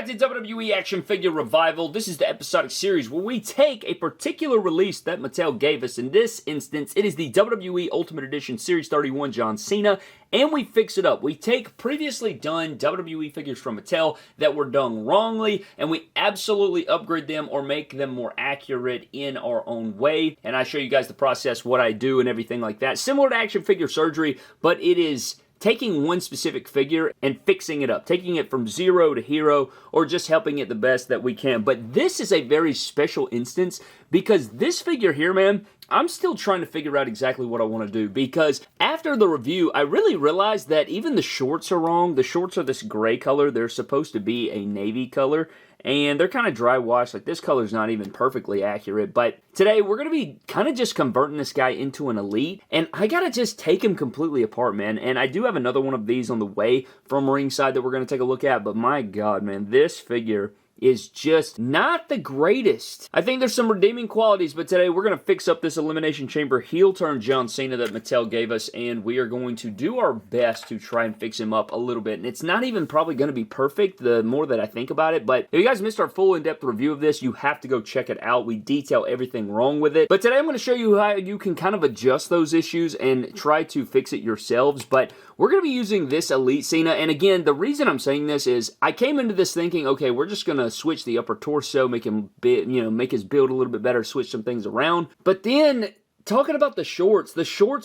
back to WWE Action Figure Revival. This is the episodic series where we take a particular release that Mattel gave us. In this instance, it is the WWE Ultimate Edition Series 31 John Cena, and we fix it up. We take previously done WWE figures from Mattel that were done wrongly, and we absolutely upgrade them or make them more accurate in our own way. And I show you guys the process, what I do, and everything like that. Similar to action figure surgery, but it is taking one specific figure and fixing it up, taking it from zero to hero, or just helping it the best that we can. But this is a very special instance because this figure here, man, I'm still trying to figure out exactly what I want to do, because after the review, I really realized that even the shorts are wrong. The shorts are this gray color. They're supposed to be a navy color, and they're kind of dry washed. Like, this color's not even perfectly accurate. But today, we're going to be kind of just converting this guy into an elite, and I got to just take him completely apart, man. And I do have another one of these on the way from ringside that we're going to take a look at, but my God, man, this figure is just not the greatest. I think there's some redeeming qualities, but today we're going to fix up this Elimination Chamber heel turn John Cena that Mattel gave us, and we are going to do our best to try and fix him up a little bit. And it's not even probably going to be perfect the more that I think about it, but if you guys missed our full in-depth review of this, you have to go check it out. We detail everything wrong with it. But today I'm going to show you how you can kind of adjust those issues and try to fix it yourselves. But we're going to be using this Elite Cena, and again, the reason I'm saying this is I came into this thinking, okay, we're just going to switch the upper torso, make him, make his build a little bit better, switch some things around. But then, talking about the shorts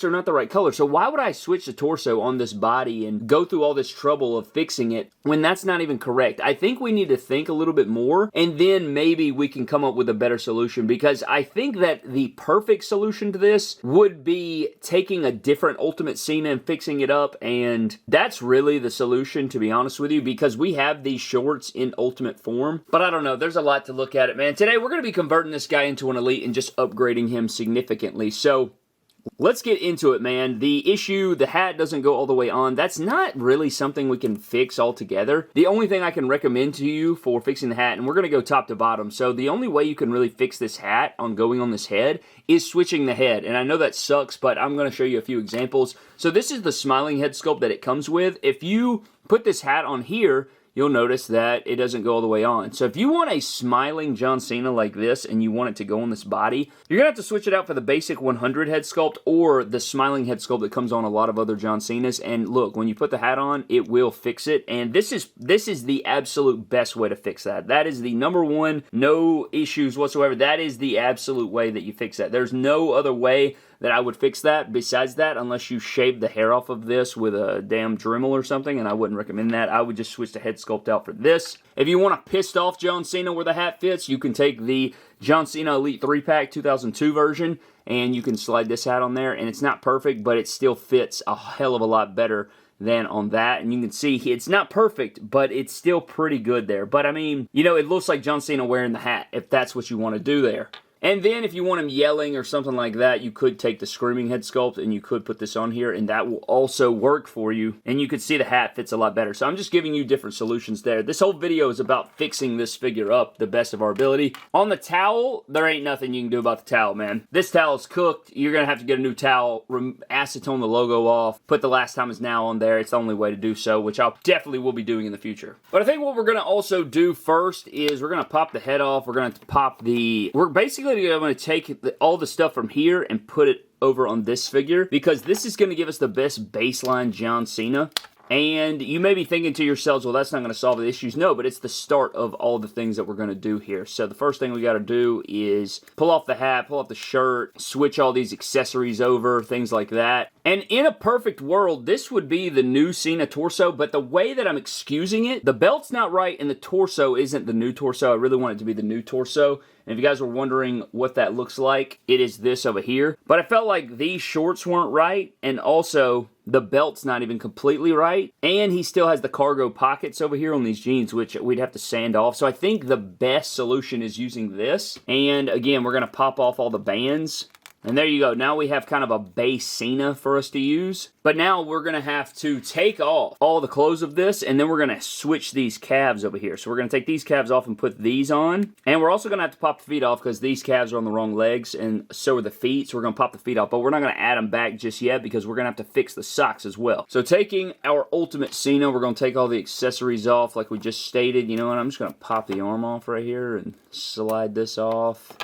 are not the right color, so why would I switch the torso on this body and go through all this trouble of fixing it when that's not even correct? I think we need to think a little bit more, and then maybe we can come up with a better solution, because I think that the perfect solution to this would be taking a different Ultimate Cena and fixing it up, and that's really the solution, to be honest with you, because we have these shorts in Ultimate form. But I don't know, there's a lot to look at it, man. Today, we're going to be converting this guy into an Elite and just upgrading him significantly. So, let's get into it, man. The issue, the hat doesn't go all the way on. That's not really something we can fix altogether. The only thing I can recommend to you for fixing the hat, and we're going to go top to bottom, so the only way you can really fix this hat on going on this head is switching the head. And I know that sucks, but I'm going to show you a few examples. So this is the smiling head sculpt that it comes with. If you put this hat on here, you'll notice that it doesn't go all the way on. So if you want a smiling John Cena like this and you want it to go on this body, you're going to have to switch it out for the basic 100 head sculpt or the smiling head sculpt that comes on a lot of other John Cenas. And look, when you put the hat on, it will fix it. And this is the absolute best way to fix that. That is the number one, no issues whatsoever. That is the absolute way that you fix that. There's no other way that I would fix that besides that, unless you shave the hair off of this with a damn Dremel or something, and I wouldn't recommend that. I would just switch the head sculpt out for this. If you want a pissed off John Cena where the hat fits, you can take the John Cena Elite 3-pack 2002 version, and you can slide this hat on there, and it's not perfect, but it still fits a hell of a lot better than on that. And you can see it's not perfect, but it's still pretty good there. But I mean, it looks like John Cena wearing the hat, if that's what you want to do there. And then if you want him yelling or something like that, you could take the screaming head sculpt and you could put this on here, and that will also work for you. And you could see the hat fits a lot better. So I'm just giving you different solutions there. This whole video is about fixing this figure up the best of our ability. On the towel, there ain't nothing you can do about the towel, man. This towel is cooked. You're going to have to get a new towel, acetone the logo off, put the last time is now on there. It's the only way to do so, which I definitely will be doing in the future. But I think what we're going to also do first is we're going to pop the head off. We're going to pop we're basically going to take all the stuff from here and put it over on this figure, because this is going to give us the best baseline John Cena. And you may be thinking to yourselves, well, that's not going to solve the issues. No, but it's the start of all the things that we're going to do here. So the first thing we got to do is pull off the hat, pull off the shirt, switch all these accessories over, things like that. And in a perfect world, this would be the new Cena torso, but the way that I'm excusing it, the belt's not right and the torso isn't the new torso. I really want it to be the new torso. And if you guys were wondering what that looks like, it is this over here. But I felt like these shorts weren't right, and also the belt's not even completely right. And he still has the cargo pockets over here on these jeans, which we'd have to sand off. So I think the best solution is using this. And again, we're going to pop off all the bands. And there you go. Now we have kind of a base Cena for us to use. But now we're going to have to take off all the clothes of this, and then we're going to switch these calves over here. So we're going to take these calves off and put these on. And we're also going to have to pop the feet off because these calves are on the wrong legs, and so are the feet. So we're going to pop the feet off, but we're not going to add them back just yet because we're going to have to fix the socks as well. So taking our Ultimate Cena, we're going to take all the accessories off like we just stated. You know what? I'm just going to pop the arm off right here and slide this off.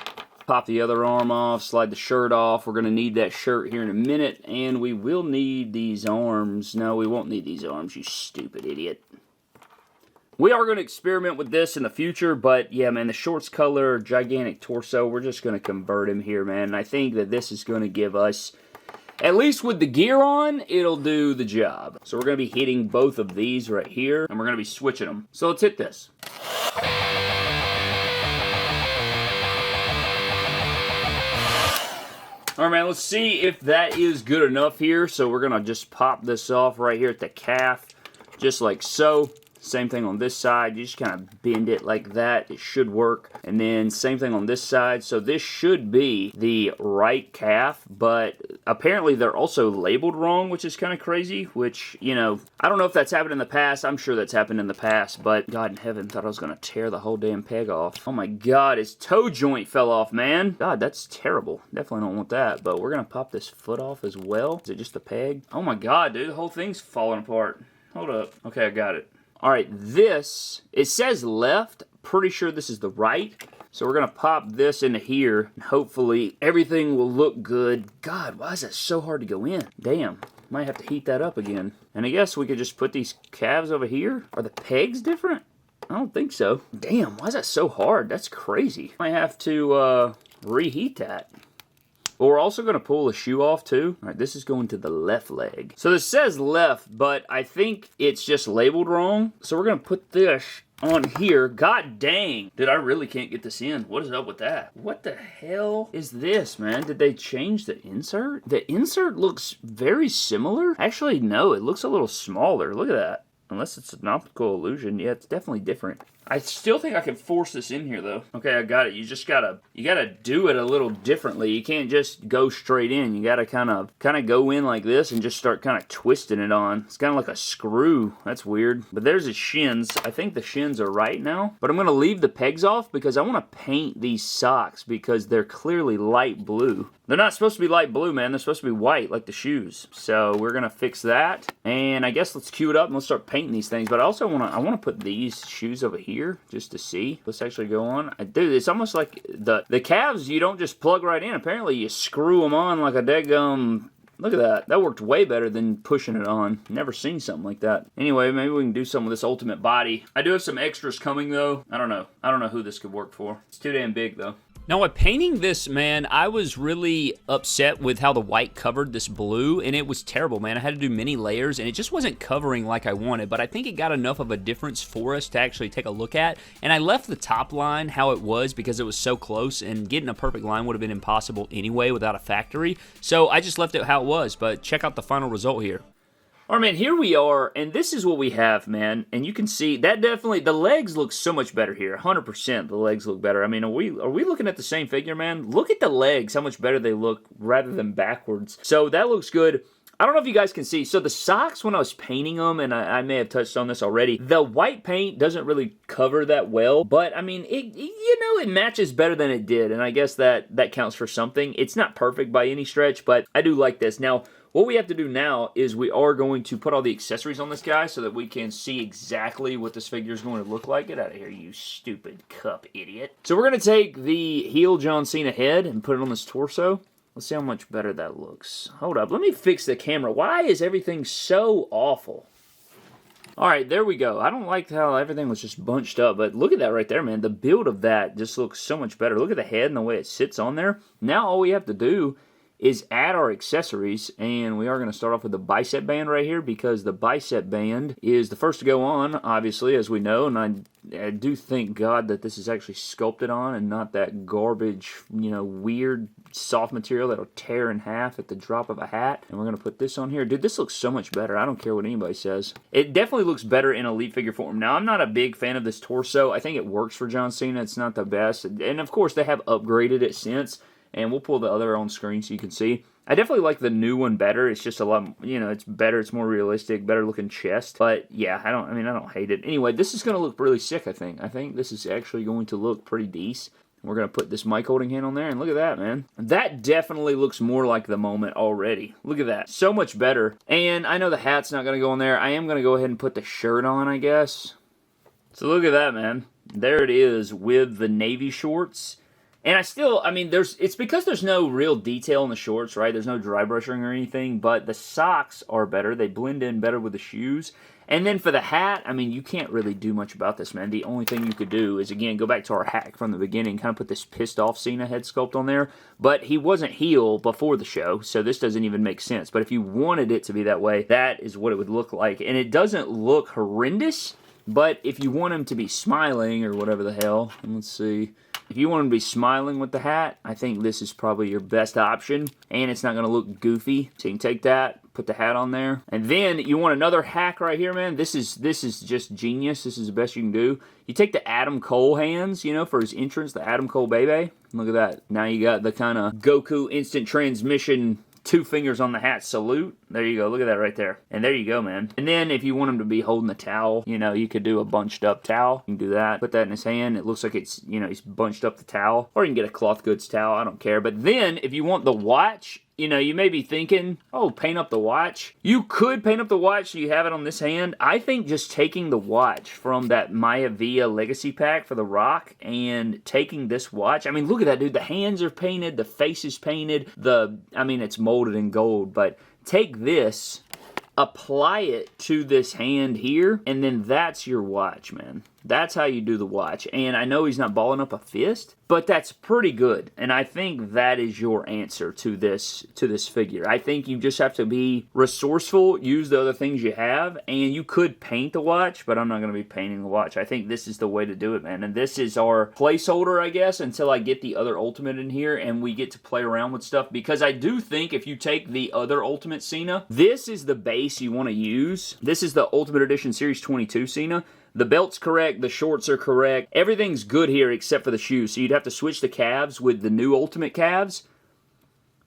Pop the other arm off, slide the shirt off. We're going to need that shirt here in a minute, and we will need these arms. No, we won't need these arms, you stupid idiot. We are going to experiment with this in the future, but yeah, man, the shorts color, gigantic torso, we're just going to convert him here, man. And I think that this is going to give us, at least with the gear on, it'll do the job. So we're going to be hitting both of these right here, and we're going to be switching them. So let's hit this. All right, man, let's see if that is good enough here. So we're going to just pop this off right here at the calf, just like so. Same thing on this side. You just kind of bend it like that. It should work. And then same thing on this side. So this should be the right calf, but apparently they're also labeled wrong, which is kind of crazy, which, you know, I don't know if that's happened in the past. I'm sure that's happened in the past, but God in heaven, thought I was going to tear the whole damn peg off. Oh my God, his toe joint fell off, man. God, that's terrible. Definitely don't want that, but we're going to pop this foot off as well. Is it just a peg? Oh my God, dude, the whole thing's falling apart. Hold up. Okay, I got it. All right, this, it says left. Pretty sure this is the right. So we're going to pop this into here, and hopefully everything will look good. God, why is that so hard to go in? Damn, might have to heat that up again. And I guess we could just put these calves over here. Are the pegs different? I don't think so. Damn, why is that so hard? That's crazy. Might have to reheat that. But we're also going to pull the shoe off too. All right, this is going to the left leg. So this says left, but I think it's just labeled wrong. So we're going to put this on here. God dang. Dude, I really can't get this in. What is up with that? What the hell is this, man? Did they change the insert? The insert looks very similar. Actually, no, it looks a little smaller. Look at that. Unless it's an optical illusion. Yeah, it's definitely different. I still think I can force this in here, though. Okay, I got it. You just gotta do it a little differently. You can't just go straight in. You gotta kind of go in like this and just start kind of twisting it on. It's kind of like a screw. That's weird. But there's his shins. I think the shins are right now. But I'm gonna leave the pegs off because I want to paint these socks because they're clearly light blue. They're not supposed to be light blue, man. They're supposed to be white, like the shoes. So we're gonna fix that. And I guess let's cue it up and let's start painting these things. But I also wanna put these shoes over here just to see. Let's actually go on. Dude, it's almost like the calves you don't just plug right in. Apparently you screw them on like a daggum. Look at that. That worked way better than pushing it on. Never seen something like that. Anyway, maybe we can do something with this ultimate body. I do have some extras coming though. I don't know. I don't know who this could work for. It's too damn big though. Now, by painting this, man, I was really upset with how the white covered this blue, and it was terrible, man. I had to do many layers, and it just wasn't covering like I wanted, but I think it got enough of a difference for us to actually take a look at, and I left the top line how it was because it was so close, and getting a perfect line would have been impossible anyway without a factory, so I just left it how it was, but check out the final result here. All right, man, here we are, and this is what we have, man. And you can see that definitely, the legs look so much better here. 100% the legs look better. I mean, are we looking at the same figure, man? Look at the legs, how much better they look rather than backwards. So that looks good. I don't know if you guys can see. So the socks, when I was painting them, and I may have touched on this already, the white paint doesn't really cover that well. But, I mean, it matches better than it did. And I guess that counts for something. It's not perfect by any stretch, but I do like this. Now, what we have to do now is we are going to put all the accessories on this guy so that we can see exactly what this figure is going to look like. Get out of here, you stupid cup idiot. So we're going to take the heel John Cena head and put it on this torso. Let's see how much better that looks. Hold up, let me fix the camera. Why is everything so awful? Alright, there we go. I don't like how everything was just bunched up, but look at that right there, man. The build of that just looks so much better. Look at the head and the way it sits on there. Now all we have to do is add our accessories, and we are going to start off with the bicep band right here because the bicep band is the first to go on, obviously, as we know, and I do thank God that this is actually sculpted on and not that garbage, weird soft material that'll tear in half at the drop of a hat. And we're going to put this on here. Dude, this looks so much better. I don't care what anybody says. It definitely looks better in elite figure form. Now, I'm not a big fan of this torso. I think it works for John Cena. It's not the best. And of course, they have upgraded it since. and we'll pull the other on screen so you can see. I definitely like the new one better. It's just a lot, you know, it's better, it's more realistic, better looking chest. But yeah, I don't hate it. Anyway, this is going to look really sick, I think. I think this is actually going to look pretty decent. We're going to put this mic holding hand on there, and look at that, man. That definitely looks more like the moment already. Look at that. So much better. And I know the hat's not going to go in there. I am going to go ahead and put the shirt on, I guess. So look at that, man. There it is with the navy shorts. And it's because there's no real detail in the shorts, right? There's no dry brushing or anything, but the socks are better. They blend in better with the shoes. And then for the hat, I mean, you can't really do much about this, man. The only thing you could do is, again, go back to our hack from the beginning, kind of put this pissed off Cena head sculpt on there. But he wasn't heel before the show, so this doesn't even make sense. But if you wanted it to be that way, that is what it would look like. And it doesn't look horrendous, but if you want him to be smiling or whatever the hell, let's see. If you want him to be smiling with the hat, I think this is probably your best option. And it's not going to look goofy. So you can take that, put the hat on there. And then you want another hack right here, man. This is just genius. This is the best you can do. You take the Adam Cole hands, you know, for his entrance, the Adam Cole baby. Look at that. Now you got the kind of Goku instant transmission 2 fingers on the hat salute. There you go. Look at that right there. And there you go, man. And then if you want him to be holding the towel, you know, you could do a bunched up towel. You can do that. Put that in his hand. It looks like it's, you know, he's bunched up the towel. Or you can get a cloth goods towel. I don't care. But then if you want the watch, you know, you may be thinking, oh, paint up the watch. You could paint up the watch so you have it on this hand. I think just taking the watch from that Maya Via Legacy Pack for The Rock and taking this watch. I mean, look at that, dude. The hands are painted. The face is painted. It's molded in gold. But take this, apply it to this hand here, and then that's your watch, man. That's how you do the watch. And I know he's not balling up a fist, but that's pretty good. And I think that is your answer to this figure. I think you just have to be resourceful, use the other things you have, and you could paint the watch, but I'm not going to be painting the watch. I think this is the way to do it, man. And this is our placeholder, I guess, until I get the other Ultimate in here and we get to play around with stuff. Because I do think if you take the other Ultimate Cena, this is the base you want to use. This is the Ultimate Edition Series 22 Cena. The belt's correct, the shorts are correct, everything's good here except for the shoes. So you'd have to switch the calves with the new Ultimate calves.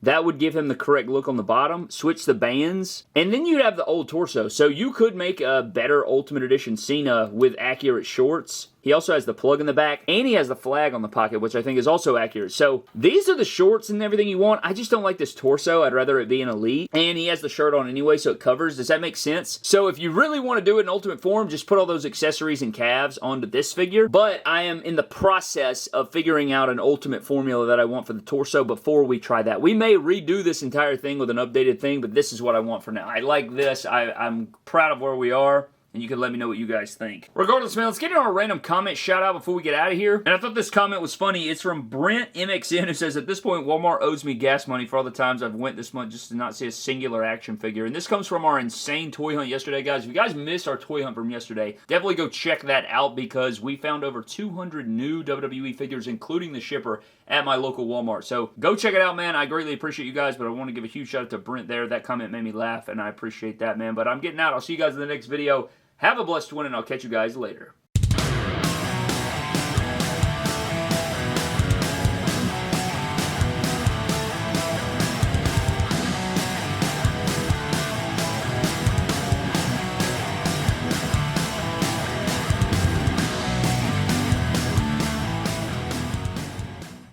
That would give him the correct look on the bottom. Switch the bands. And then you'd have the old torso. So you could make a better Ultimate Edition Cena with accurate shorts. He also has the plug in the back, and he has the flag on the pocket, which I think is also accurate. So these are the shorts and everything you want. I just don't like this torso. I'd rather it be an Elite. And he has the shirt on anyway, so it covers. Does that make sense? So if you really want to do it in Ultimate form, just put all those accessories and calves onto this figure. But I am in the process of figuring out an Ultimate formula that I want for the torso before we try that. We may redo this entire thing with an updated thing, but this is what I want for now. I like this. I'm proud of where we are. And you can let me know what you guys think. Regardless, man, let's get into our random comment shout out before we get out of here. And I thought this comment was funny. It's from Brent MXN, who says, at this point, Walmart owes me gas money for all the times I've went this month just to not see a singular action figure. And this comes from our insane toy hunt yesterday, guys. If you guys missed our toy hunt from yesterday, definitely go check that out because we found over 200 new WWE figures, including the shipper, at my local Walmart. So go check it out, man. I greatly appreciate you guys, but I want to give a huge shout out to Brent there. That comment made me laugh, and I appreciate that, man. But I'm getting out. I'll see you guys in the next video. Have a blessed one, and I'll catch you guys later.